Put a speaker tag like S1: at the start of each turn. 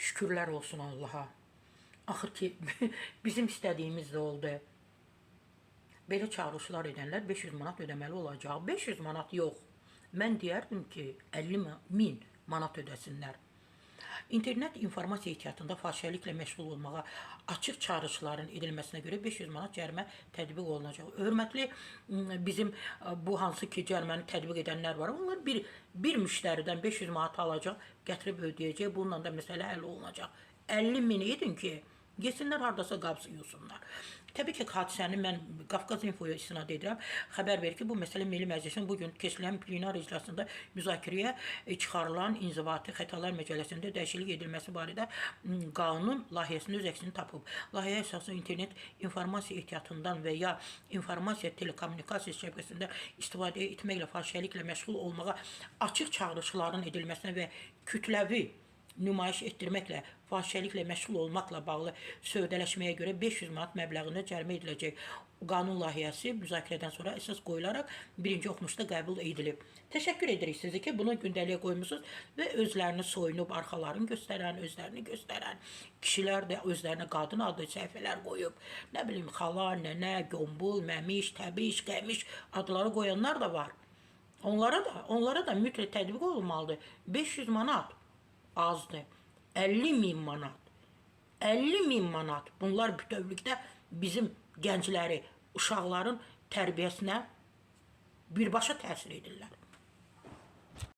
S1: Şükürlər olsun Allaha. Axır ki, bizim istədiyimiz də oldu. Belə çağırışlar edənlər 500 manat ödəməli olacaq. 500 manat yox. Mən deyərdim ki, 50.000 manat ödəsinlər. İnternet informasiya ehtiyatında fahişəliklə məşğul olmağa açıq çağırışların edilməsinə görə 500 manat cərimə tətbiq olunacaq. Hörmətli bizim bu hansı ki cəriməni tətbiq edənlər var. Onlar bir müştəridən 500 manat alacaq, gətirib ödəyəcək. Bununla da məsələ həll olunacaq. 50.000 edin ki, yesinlər hardasa qabsı yusunlar. Təbii ki, hadisəni mən Qafqaz İnfoya istinad edirəm. Xəbər verir ki, bu məsələ Milli Məclisin bugün keçirilən plenar iclasında müzakirəyə çıxarılan inzibati xətalar məcəlləsində dəyişiklik edilməsi barədə qanun layihəsində öz əksini tapıb. Layihə əsasında internet informasiya ehtiyatından və ya informasiya telekommunikasiya şəbəkəsində istifadə etməklə, fahişəliklə məşğul olmağa açıq çağırışların edilməsinə və kütləvi nümayiş etdirməklə, fahişəliklə məşğul olmaqla bağlı sövdələşməyə görə 500 manat məbləğində cərimə ediləcək. Qanun layihəsi müzakirədən sonra əsas qoyularaq birinci oxunuşda qəbul edilib. Təşəkkür edirik sizə ki, bunu gündəliyə qoymusunuz və özlərini soyunub, arxalarını göstərən, özlərini göstərən kişilər də özlərinə qadın adlı səhifələr qoyub. Nə bilim, xala, nənə, gömbul, məmiş, təbiş, qəmiş adları qoyanlar da var. Onlara da mütləq tətbiq olunmalıdır. 500 manat azdır. 50.000 manat. 50.000 manat. Bunlar bütövlükdə bizim gəncləri, uşaqların tərbiyəsinə birbaşa təsir edirlər.